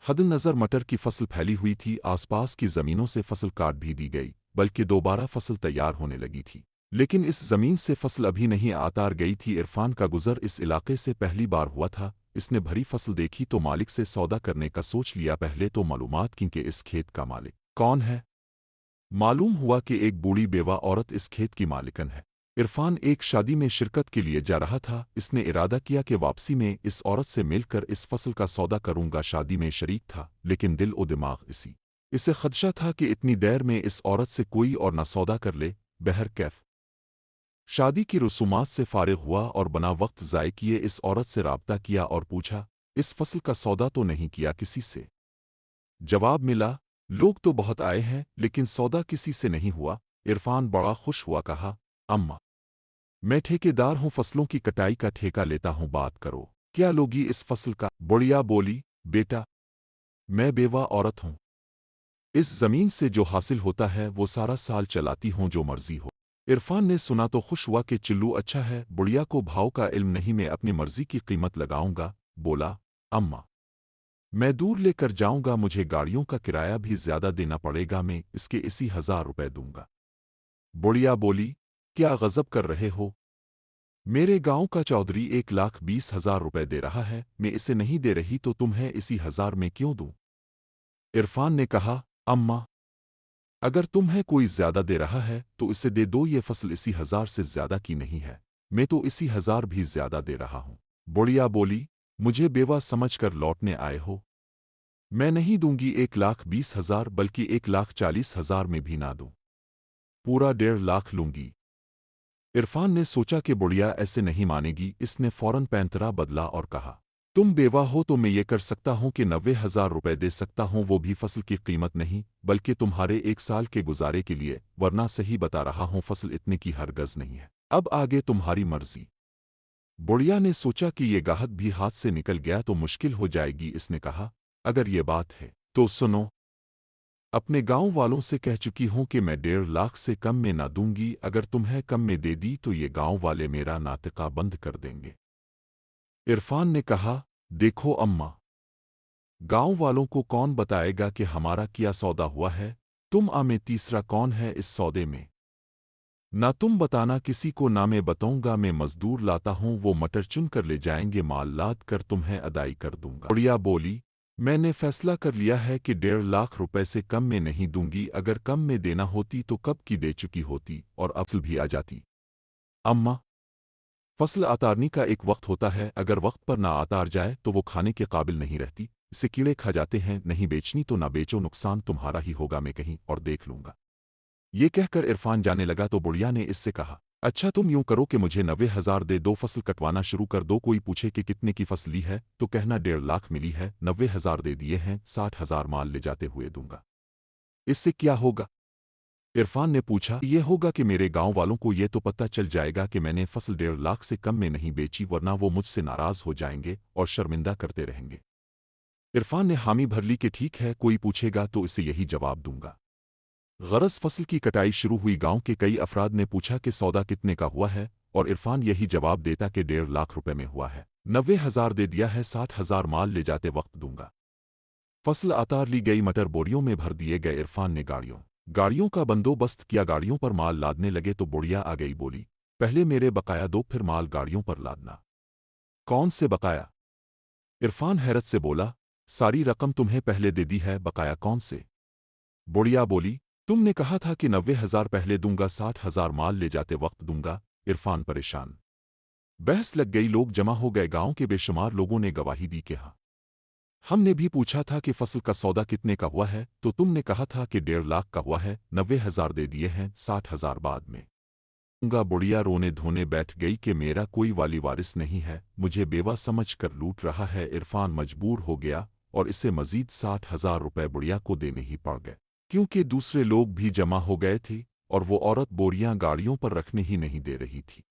हद नज़र मटर की फसल फैली हुई थी, आसपास की ज़मीनों से फसल काट भी दी गई, बल्कि दोबारा फसल तैयार होने लगी थी। लेकिन इस ज़मीन से फसल अभी नहीं आतार गई थी। इरफान का गुज़र इस इलाके से पहली बार हुआ था। इसने भरी फसल देखी तो मालिक से सौदा करने का सोच लिया। पहले तो मालूमात की कि इस खेत का मालिक कौन है। मालूम हुआ कि एक बूढ़ी बेवा औरत इस खेत की मालिकन है। इरफान एक शादी में शिरकत के लिए जा रहा था। इसने इरादा किया कि वापसी में इस औरत से मिलकर इस फसल का सौदा करूंगा। शादी में शरीक था, लेकिन दिल ओ दिमाग इसे खदशा था कि इतनी देर में इस औरत से कोई और न सौदा कर ले। बहर कैफ शादी की रसूमात से फारिग हुआ और बना वक्त ज़ाय किए इस औरत से राब्ता किया और पूछा, इस फसल का सौदा तो नहीं किया किसी से? जवाब मिला, लोग तो बहुत आए हैं लेकिन सौदा किसी से नहीं हुआ। इरफान बड़ा खुश हुआ, कहा, अम्मा मैं ठेकेदार हूं, फसलों की कटाई का ठेका लेता हूं, बात करो, क्या लोगी इस फसल का? बुढ़िया बोली, बेटा मैं बेवा औरत हूं, इस जमीन से जो हासिल होता है वो सारा साल चलाती हूं, जो मर्जी हो। इरफान ने सुना तो खुश हुआ कि चिल्लू अच्छा है, बुढ़िया को भाव का इल्म नहीं, मैं अपनी मर्जी की कीमत लगाऊंगा। बोला, अम्मा मैं दूर लेकर जाऊंगा, मुझे गाड़ियों का किराया भी ज्यादा देना पड़ेगा, मैं इसके 80,000 रुपए दूंगा। बुढ़िया बोली, क्या गजब कर रहे हो? मेरे गांव का चौधरी 1,20,000 रुपए दे रहा है, मैं इसे नहीं दे रही तो तुम्हें 80,000 में क्यों दूं? इरफान ने कहा, अम्मा अगर तुम्हें कोई ज्यादा दे रहा है तो इसे दे दो, ये फसल 80,000 से ज्यादा की नहीं है, मैं तो 80,000 भी ज्यादा दे रहा हूं। बुढ़िया बोली, मुझे बेवा समझकर लौटने आए हो? मैं नहीं दूंगी 1,20,000, बल्कि 1,40,000 में भी ना दूं, पूरा 1.5 लाख लूंगी। इरफान ने सोचा कि बुढ़िया ऐसे नहीं मानेगी। इसने फौरन पैंतरा बदला और कहा, तुम बेवा हो तो मैं ये कर सकता हूं कि 90,000 रुपए दे सकता हूं, वो भी फसल की कीमत नहीं बल्कि तुम्हारे 1 साल के गुजारे के लिए, वरना सही बता रहा हूं फसल इतने की हरगज नहीं है। अब आगे तुम्हारी मर्जी। बुढ़िया ने सोचा कि ये गाहक भी हाथ से निकल गया तो मुश्किल हो जाएगी। इसने कहा, अगर ये बात है तो सुनो, अपने गांव वालों से कह चुकी हूं कि मैं 1.5 लाख से कम में ना दूंगी। अगर तुम्हें कम में दे दी तो ये गांव वाले मेरा नातिका बंद कर देंगे। इरफान ने कहा, देखो अम्मा, गांव वालों को कौन बताएगा कि हमारा क्या सौदा हुआ है? तुम में तीसरा कौन है इस सौदे में? ना तुम बताना किसी को, ना मैं बताऊंगा। मैं मजदूर लाता हूं, वो मटर चुन कर ले जाएंगे, माल लाद कर तुम्हें अदाई कर दूंगा। बुढ़िया बोली, मैंने फैसला कर लिया है कि 1.5 लाख रुपए से कम में नहीं दूंगी। अगर कम में देना होती तो कब की दे चुकी होती और असल भी आ जाती। अम्मा फसल आतारनी का एक वक्त होता है, अगर वक्त पर ना आतार जाए तो वो खाने के काबिल नहीं रहती, इसे कीड़े खा जाते हैं। नहीं बेचनी तो ना बेचो, नुकसान तुम्हारा ही होगा, मैं कहीं और देख लूंगा। ये कहकर इरफान जाने लगा तो बुढ़िया ने इससे कहा, अच्छा तुम यूं करो कि मुझे 90,000 दे दो, फसल कटवाना शुरू कर दो। कोई पूछे कि कितने की फसल ली है तो कहना 1.5 लाख मिली है, 90,000 दे दिए हैं, 60,000 माल ले जाते हुए दूंगा। इससे क्या होगा? इरफान ने पूछा, ये होगा कि मेरे गांव वालों को ये तो पता चल जाएगा कि मैंने फसल 1.5 लाख से कम में नहीं बेची, वरना वो मुझसे नाराज हो जाएंगे और शर्मिंदा करते रहेंगे। इरफान ने हामी भर ली कि ठीक है, कोई पूछेगा तो इसे यही जवाब दूंगा। गरज फसल की कटाई शुरू हुई। गांव के कई अफराद ने पूछा कि सौदा कितने का हुआ है, और इरफान यही जवाब देता कि 1.5 लाख रुपए में हुआ है, 90,000 दे दिया है, 60,000 माल ले जाते वक्त दूंगा। फसल आतार ली गई, मटर बोरियों में भर दिए गए। इरफान ने गाड़ियों का बंदोबस्त किया, गाड़ियों पर माल लादने लगे तो बुढ़िया आ गई, बोली, पहले मेरे बकाया दो, फिर माल गाड़ियों पर लादना। कौन से बकाया? इरफान हैरत से बोला, सारी रकम तुम्हें पहले दे दी है, बकाया कौन से? बुढ़िया बोली, तुमने कहा था कि 90,000 पहले दूंगा, 60,000 माल ले जाते वक्त दूंगा। इरफान परेशान। बहस लग गई, लोग जमा हो गए, गांव के बेशुमार लोगों ने गवाही दी कि हाँ, हमने भी पूछा था कि फसल का सौदा कितने का हुआ है तो तुमने कहा था कि 1.5 लाख का हुआ है, 90,000 दे दिए हैं, 60,000 बाद में दूंगा। बुढ़िया रोने धोने बैठ गई कि मेरा कोई वाली वारिस नहीं है, मुझे बेवा समझ कर लूट रहा है। इरफान मजबूर हो गया और इसे मजीद 60,000 रुपए बुढ़िया को देने ही पड़ गए, क्योंकि दूसरे लोग भी जमा हो गए थे और वो औरत बोरियां गाड़ियों पर रखने ही नहीं दे रही थी।